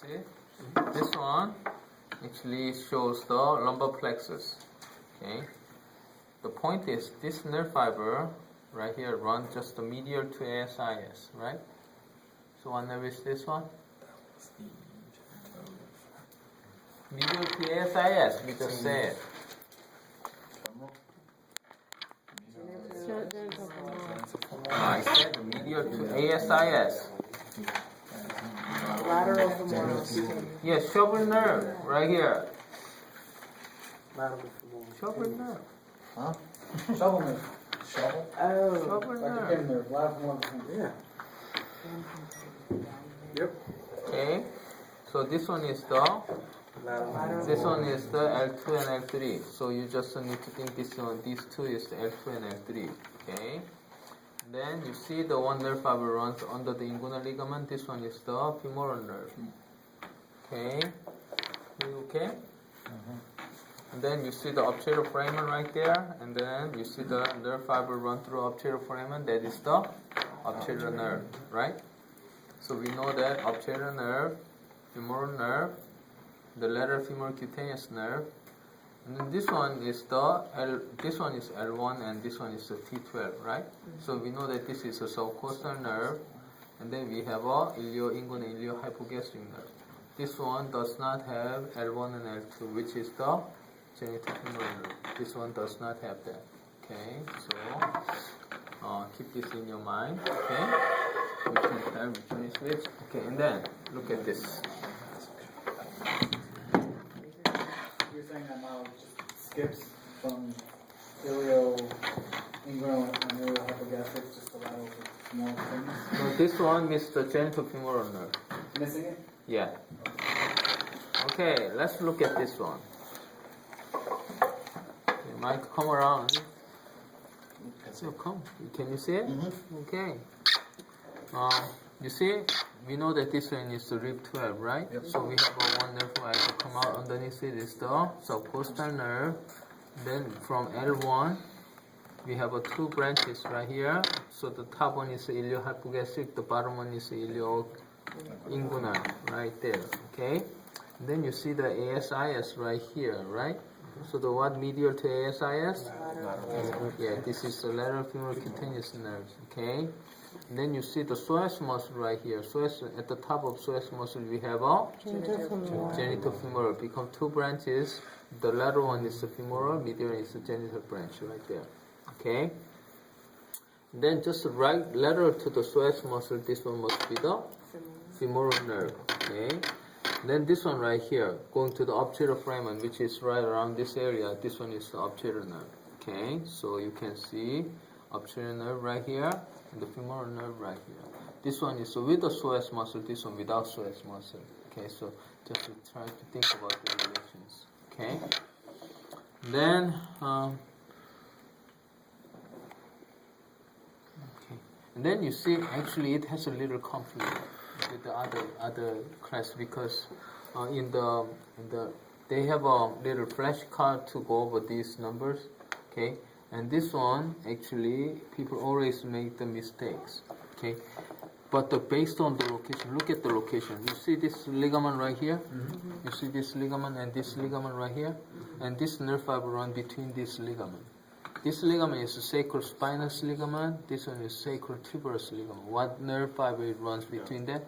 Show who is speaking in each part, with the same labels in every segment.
Speaker 1: See? This one actually shows the lumbar plexus. Okay. The point is this nerve fiber right here runs just medial to ASIS, right? So what nerve is this one? Medial to ASIS, we just said. I said medial to ASIS.
Speaker 2: Lateral femoral.
Speaker 1: Yes, shoulder nerve right here.
Speaker 2: Lateral femoral.
Speaker 1: Shoulder nerve.
Speaker 3: Huh? Shovel nerve. Shovel?
Speaker 2: Oh.
Speaker 1: Shoulder
Speaker 3: Like a
Speaker 1: nerve.
Speaker 3: pin nerve. Lateral femoral. Yeah.
Speaker 2: Yep.
Speaker 1: Okay. So this one is the this one is the L2 and L3. So you just need to think this one, these two is the L2 and L3. Okay. Then you see the one nerve fiber runs under the inguinal ligament. This one is the femoral nerve. Okay. You okay? And then you see the obturator foramen right there, and then you see the nerve fiber run through obturator foramen. That is the obturator nerve, right? So we know that obturator nerve, femoral nerve, the lateral femoral cutaneous nerve, and then this one is this one is L1 and this one is the T12, right? So we know that this is a subcostal nerve, and then we have a ilio-inguinal ilio-hypogastric nerve. This one does not have L1 and L2, which is the genitofemoral nerve. This one does not have that. Okay, so keep this in your mind. Okay, which one is which? Okay, and then look at this.
Speaker 3: You're saying that now it just skips from ilio-inguinal and ilio-hypogastric just to lateral femoral things?
Speaker 1: No, this one is the genitofemoral nerve.
Speaker 3: Missing it?
Speaker 1: Yeah. Okay, let's look at this one. You might come around. So come. Can you see it? Okay. You see, we know that this one is the rib 12, right?
Speaker 3: Yep.
Speaker 1: So we have a one nerve fiber come out underneath it is the subcostal nerve. Then from L1, we have two branches right here. So the top one is ilio-hypogastric, the bottom one is ilio-inguinal, right there. Okay. And then you see the ASIS right here, right? So the what medial to ASIS? Yeah, this is the lateral femoral cutaneous nerves. Okay. And then you see the psoas muscle right here. At the top of psoas muscle we have a genitofemoral. Become two branches. The lateral one is the femoral, medial is the genital branch right there. Okay. And then just right lateral to the psoas muscle, this one must be the femoral nerve. Okay. Then this one right here, going to the obturator foramen, which is right around this area. This one is the obturator nerve. Okay, so you can see obturator nerve right here and the femoral nerve right here. This one is with the psoas muscle. This one without psoas muscle. Okay, so just to try to think about the relations. Okay. Then okay, and then you see actually it has a little conflict with the other class because they have a little flashcard to go over these numbers, okay, and this one actually people always make the mistakes, okay, but based on the location, look at the location. You see this ligament right here, you see this ligament and this ligament right here, and this nerve fiber run between this ligament. This ligament is a sacrospinous ligament. This one is sacrotuberous ligament. What nerve fiber it runs between that?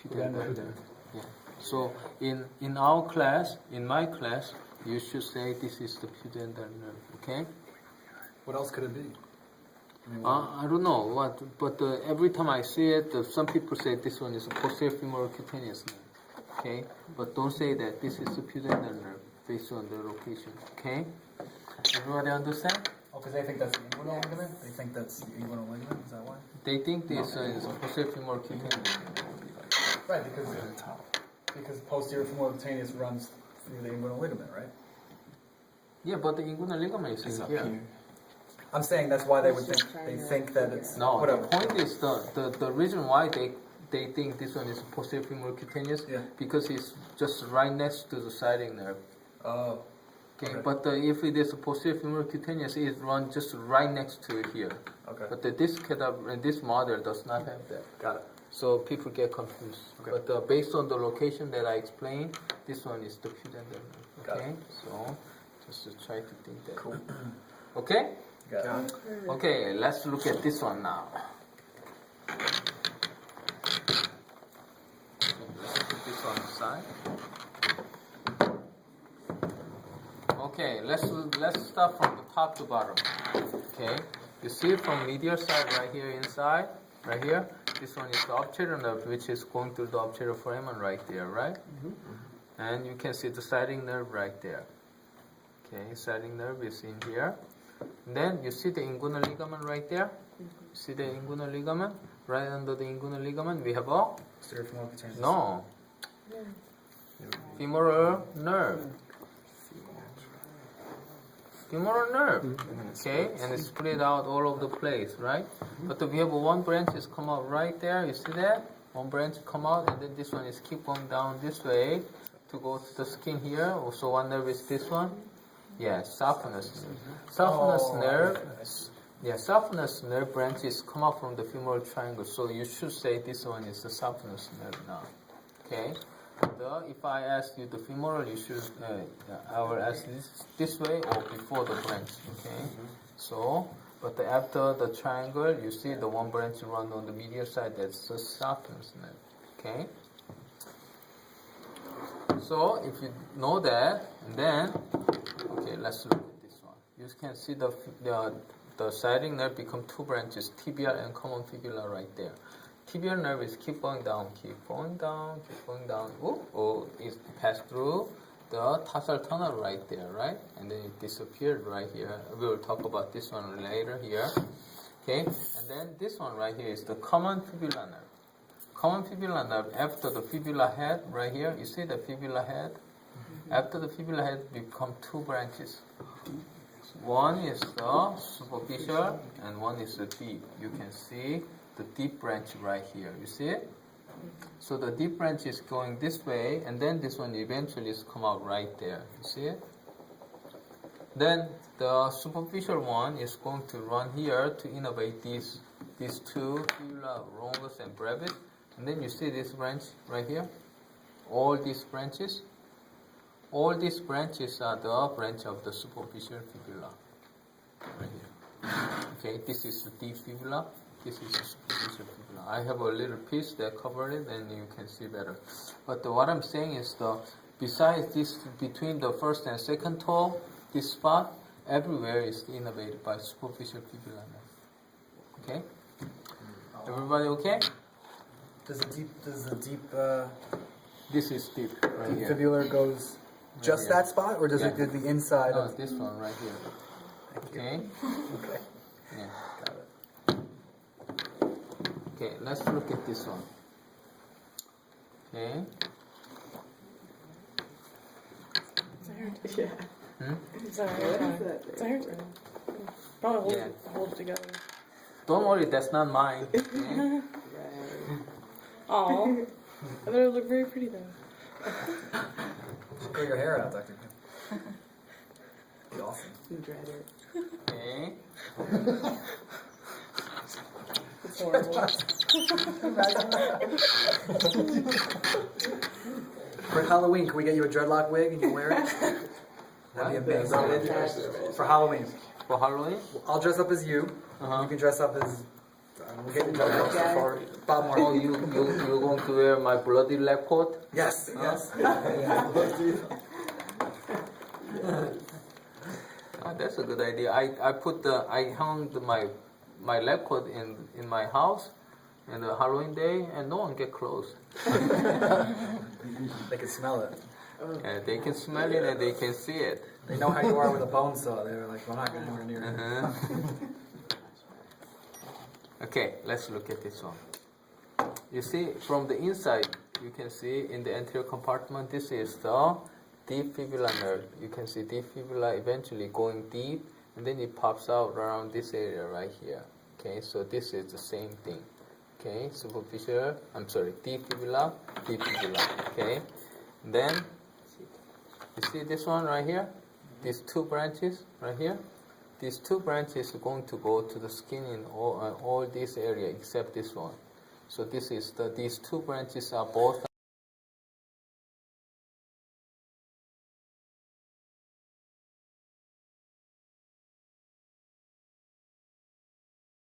Speaker 1: Pudendal nerve. Yeah. So in our class, in my class, you should say this is the pudendal nerve. Okay.
Speaker 3: What else could it be?
Speaker 1: I don't know what, but every time I see it, some people say this one is a posterior femoral cutaneous nerve. Okay. But don't say that this is the pudendal nerve based on the location. Okay. Everybody understand?
Speaker 3: Oh, because they think that's the inguinal ligament? They think that's the inguinal ligament? Is that why?
Speaker 1: They think this is a posterior femoral cutaneous nerve.
Speaker 3: Right, because posterior femoral cutaneous runs through the inguinal ligament, right?
Speaker 1: Yeah, but the inguinal ligament is in here.
Speaker 3: I'm saying that's why they would think that it's
Speaker 1: No,
Speaker 3: whatever.
Speaker 1: the point is the reason why they think this one is posterior femoral cutaneous because it's just right next to the siding nerve.
Speaker 3: Oh.
Speaker 1: Okay, but if it is a posterior femoral cutaneous, it runs just right next to it here.
Speaker 3: Okay.
Speaker 1: But this model does not have that.
Speaker 3: Got it.
Speaker 1: So people get confused.
Speaker 3: Okay.
Speaker 1: But based on the location that I explained, this one is the pudendal nerve.
Speaker 3: Got it.
Speaker 1: Okay, so just to try to think that.
Speaker 3: Cool.
Speaker 1: Okay.
Speaker 3: Got it.
Speaker 1: Okay, let's look at this one now. Okay, let's put this on the side. Okay, let's start from the top to bottom. Okay, you see from medial side right here inside, right here. This one is the obturator nerve, which is going through the obturator foramen right there, right? And you can see the siding nerve right there. Okay, siding nerve is in here. And then you see the inguinal ligament right there. You see the inguinal ligament? Right under the inguinal ligament, we have a
Speaker 3: Posterior femoral cutaneous.
Speaker 1: no femoral nerve. Femoral nerve. Okay, and it's spread out all over the place, right? But we have one branch is come out right there. You see that? One branch come out, and then this one is keep going down this way to go to the skin here. Also, one nerve is this one. Yeah, saphenous. Saphenous nerve. Yeah, saphenous nerve branches come out from the femoral triangle. So you should say this one is the saphenous nerve now. Okay. If I ask you the femoral, you should. I will ask this way or before the branch. Okay. So, but after the triangle, you see the one branch run on the medial side. That's the saphenous nerve. Okay. So if you know that, and then okay, let's look at this one. You can see the siding nerve become two branches, tibial and common fibula right there. Tibial nerve is keep going down, keep going down, keep going down. It passed through the tarsal tunnel right there, right? And then it disappeared right here. We will talk about this one later here. Okay, and then this one right here is the common fibula nerve. Common fibula nerve after the fibula head right here. You see the fibula head? After the fibula head become two branches. One is the superficial and one is the deep. You can see the deep branch right here. You see it? So the deep branch is going this way, and then this one eventually is come out right there. You see it? Then the superficial one is going to run here to innervate these two fibula longus and brevis. And then you see this branch right here. All these branches are the branch of the superficial fibula. Right here. Okay, this is the deep fibula. This is the superficial fibula. I have a little piece that covered it, and you can see better. But what I'm saying is besides this, between the first and second toe, this spot, everywhere is innervated by superficial fibula nerve. Okay? Everybody okay?
Speaker 3: Does the deep
Speaker 1: This is deep right here.
Speaker 3: fibular goes just
Speaker 1: here.
Speaker 3: that spot, or does it do the inside
Speaker 1: No,
Speaker 3: of?
Speaker 1: this one right here. Okay?
Speaker 3: Okay,
Speaker 1: Yeah.
Speaker 3: got it.
Speaker 1: Okay, let's look at this one. Okay.
Speaker 4: Yeah.
Speaker 1: Hmm?
Speaker 4: It's a hard time. It's a hard time. Probably hold it together.
Speaker 1: Don't worry, that's not mine. Okay?
Speaker 4: Aw. I thought it looked very pretty though.
Speaker 3: Grow your hair out, Dr. Kim. Be awesome.
Speaker 4: You dread it.
Speaker 1: Okay.
Speaker 4: It's horrible.
Speaker 3: For Halloween, can we get you a dreadlock wig and you wear it? That'd be amazing. For Halloween,
Speaker 1: For Halloween?
Speaker 3: I'll dress up as you.
Speaker 1: Uh-huh.
Speaker 3: You can dress up as. We'll get you dreadlocks for Bob
Speaker 1: Oh,
Speaker 3: Marley.
Speaker 1: you're going to wear my bloody lab coat?
Speaker 3: Yes, yes.
Speaker 1: Oh, that's a good idea. I hung my lab coat in my house in the Halloween day, and no one get close.
Speaker 3: They can smell it.
Speaker 1: And they can smell it and they can see it.
Speaker 3: They know how you are with a bone saw. They're like, we're not going anywhere near it.
Speaker 1: Uh-huh. Okay, let's look at this one. You see, from the inside, you can see in the anterior compartment, this is the deep fibula nerve. You can see deep fibula eventually going deep, and then it pops out around this area right here. Okay, so this is the same thing. Okay, deep fibula, okay? And then, you see this one right here? These two branches right here? These two branches are going to go to the skin in all this area except this one. So these two branches are both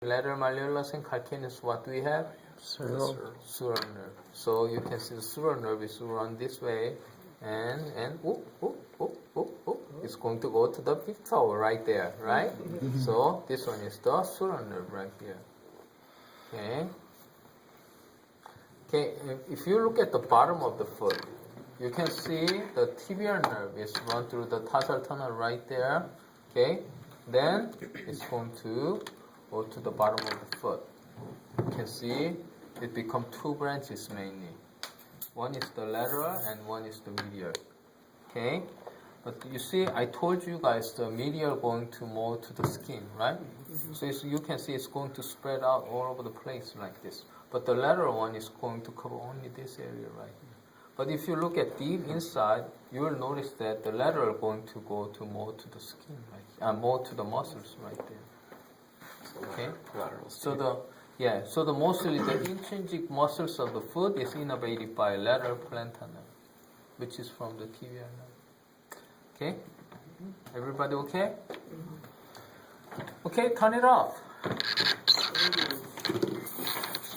Speaker 1: lateral malleolus and calcaneus. What do we have? Sural nerve. So you can see the sural nerve is run this way, and it's going to go to the big toe right there, right? So this one is the sural nerve right here. Okay. Okay. If you look at the bottom of the foot, you can see the tibial nerve is run through the tarsal tunnel right there. Okay. Then it's going to go to the bottom of the foot. You can see it become two branches mainly. One is the lateral and one is the medial. Okay? But you see, I told you guys the medial going to more to the skin, right? So you can see it's going to spread out all over the place like this. But the lateral one is going to cover only this area right here. But if you look at deep inside, you will notice that the lateral going to go to more to the skin, right? More to the muscles right there. Okay? So the mostly the intrinsic muscles of the foot is innervated by lateral plantar nerve, which is from the tibial nerve. Okay? Everybody okay? Okay, turn it off.